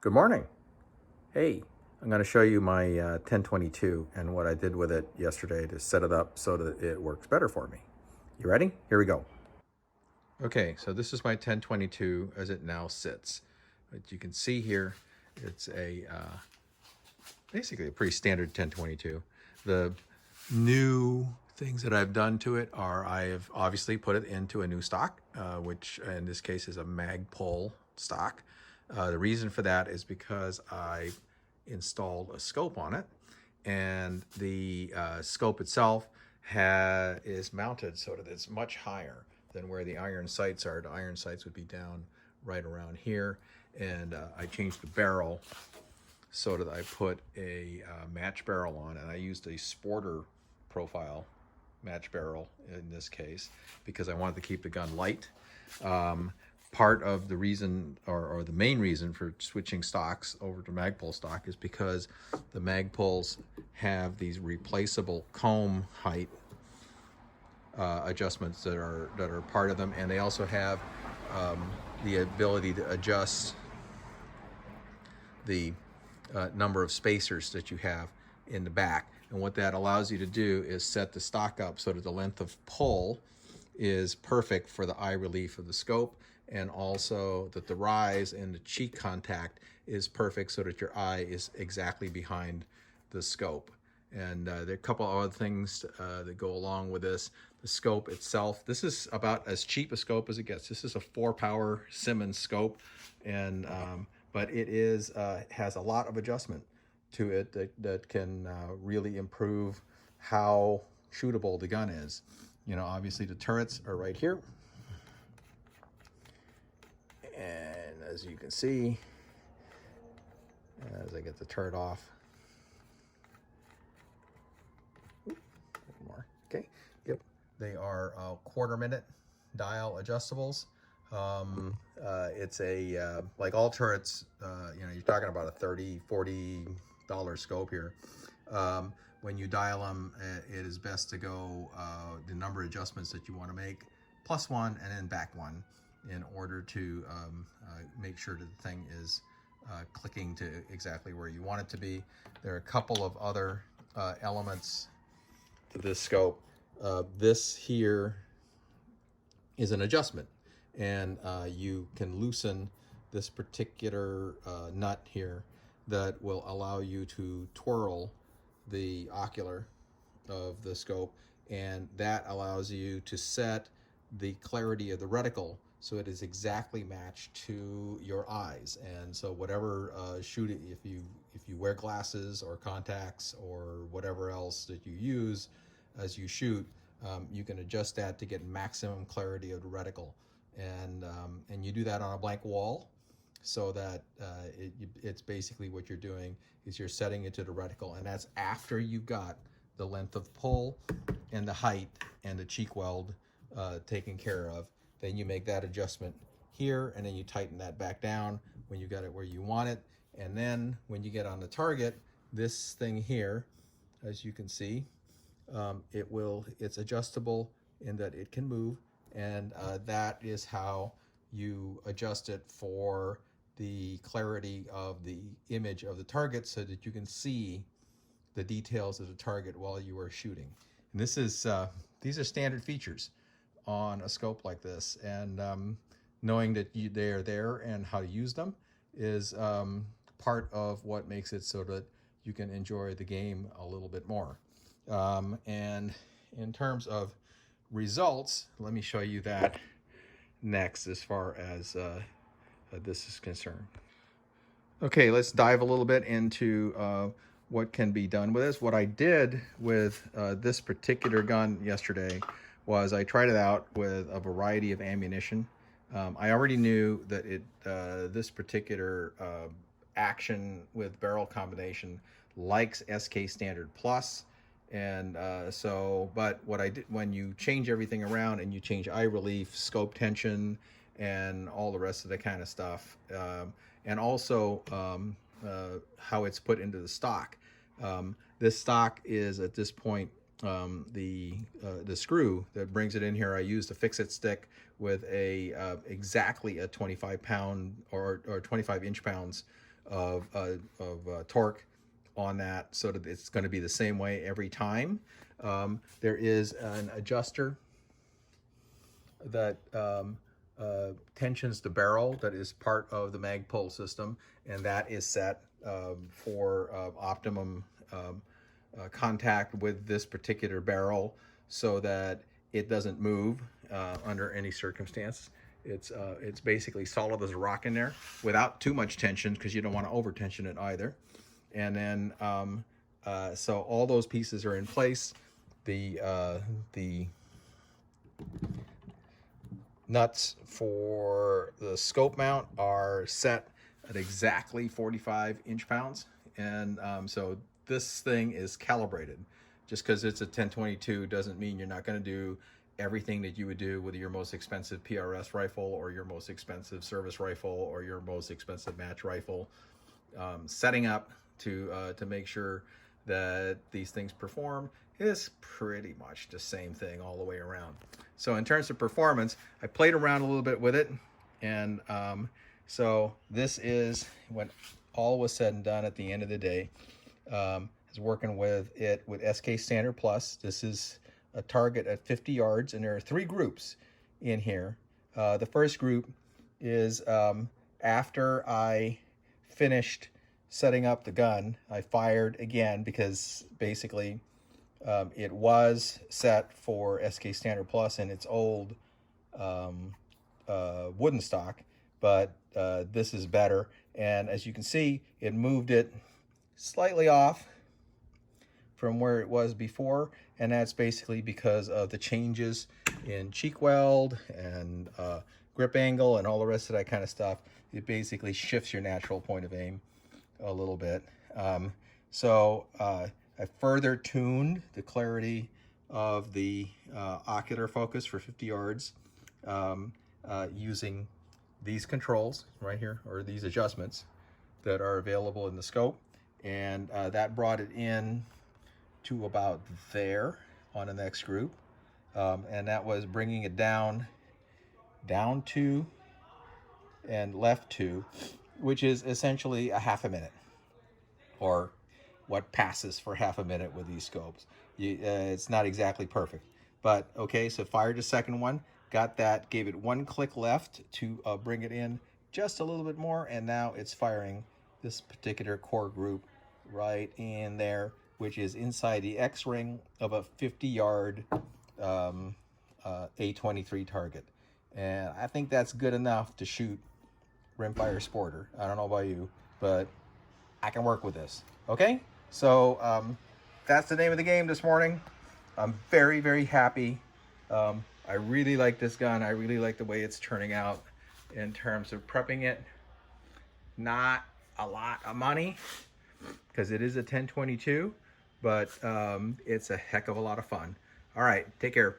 Good morning. Hey, I'm going to show you my 1022 and what I did with it yesterday to set it up so that it works better for me. You ready? Here we go. Okay, so this is my 1022 as it now sits. But you can see here, it's a basically a pretty standard 1022. The new things that I've done to it are I have obviously put it into a new stock, which in this case is a Magpul stock. The reason for that is because I installed a scope on it, and the scope itself is mounted so that it's much higher than where the iron sights are. The iron sights would be down right around here, and I changed the barrel so that I put a match barrel on, and I used a Sporter profile match barrel in this case because I wanted to keep the gun light. Part of the reason, or the main reason for switching stocks over to Magpul stock is because the Magpuls have these replaceable comb height adjustments that are part of them, and they also have the ability to adjust the number of spacers that you have in the back. And what that allows you to do is set the stock up so that the length of pull is perfect for the eye relief of the scope, and also that the rise and the cheek contact is perfect so that your eye is exactly behind the scope. And there are a couple of other things that go along with this. The scope itself, this is about as cheap a scope as it gets. This is a 4-power Simmons scope, and but it has a lot of adjustment to it that can really improve how shootable the gun is. You know, obviously the turrets are right here, and as you can see, as I get the turret off, more. Okay, yep, they are quarter-minute dial adjustables. It's a like all turrets, you know, you're talking about a $30–40 scope here. When you dial them, it is best to go the number of adjustments that you want to make, plus one and then back one, in order to make sure that the thing is clicking to exactly where you want it to be. There are a couple of other elements to this scope. This here is an adjustment, and you can loosen this particular nut here that will allow you to twirl the ocular of the scope, and that allows you to set the clarity of the reticle so it is exactly matched to your eyes. And so whatever shooting, if you wear glasses or contacts or whatever else that you use as you shoot, you can adjust that to get maximum clarity of the reticle, and you do that on a blank wall, so that it's basically what you're doing is you're setting it to the reticle, and that's after you've got the length of pull and the height and the cheek weld taken care of. Then you make that adjustment here, and then you tighten that back down when you got it where you want it. And then when you get on the target, this thing here, as you can see, it's adjustable in that it can move, and that is how you adjust it for the clarity of the image of the target, so that you can see the details of the target while you are shooting. And this is these are standard features on a scope like this, and knowing that they are there and how to use them is part of what makes it so that you can enjoy the game a little bit more. And in terms of results, let me show you that next as far as this is concerned. Okay, let's dive a little bit into what can be done with this. What I did with this particular gun yesterday was I tried it out with a variety of ammunition. I already knew that this particular action with barrel combination likes SK Standard Plus. And but what I did, when you change everything around and you change eye relief, scope tension, and all the rest of the kind of stuff, and also how it's put into the stock. This stock is at this point the screw that brings it in here. I used a fix-it stick with exactly a 25 pound or 25 inch pounds of torque on that, so that it's going to be the same way every time. There is an adjuster that tensions the barrel that is part of the Magpul system, and that is set for optimum contact with this particular barrel so that it doesn't move under any circumstance. It's basically solid as a rock in there without too much tension, because you don't want to over tension it either. And then so all those pieces are in place. The nuts for the scope mount are set at exactly 45 inch-pounds, and so this thing is calibrated. Just because it's a 1022 doesn't mean you're not going to do everything that you would do with your most expensive PRS rifle, or your most expensive service rifle, or your most expensive match rifle. Setting up to make sure that these things perform is pretty much the same thing all the way around. So in terms of performance, I played around a little bit with it, and so this is, when all was said and done at the end of the day, is working with it with SK Standard Plus. This is a target at 50 yards, and there are 3 groups in here. The first group is after I finished setting up the gun, I fired again, because basically it was set for SK Standard Plus in its old wooden stock, but this is better. And as you can see, it moved it slightly off from where it was before, and that's basically because of the changes in cheek weld and grip angle and all the rest of that kind of stuff. It basically shifts your natural point of aim a little bit. So I further tuned the clarity of the ocular focus for 50 yards using these controls right here, or these adjustments that are available in the scope, and that brought it in to about there on the next group, and that was bringing it down to and left to, which is essentially a half a minute, or what passes for half a minute with these scopes. It's not exactly perfect, but okay. So fired the second one, got that, gave it 1 click left to bring it in just a little bit more, and now it's firing this particular core group right in there, which is inside the X-ring of a 50-yard A23 target. And I think that's good enough to shoot Rimfire Sporter. I don't know about you, but I can work with this. Okay, so that's the name of the game this morning. I'm very, very happy. I really like this gun. I really like the way it's turning out in terms of prepping it. Not a lot of money, because it is a 1022, but it's a heck of a lot of fun. All right, take care.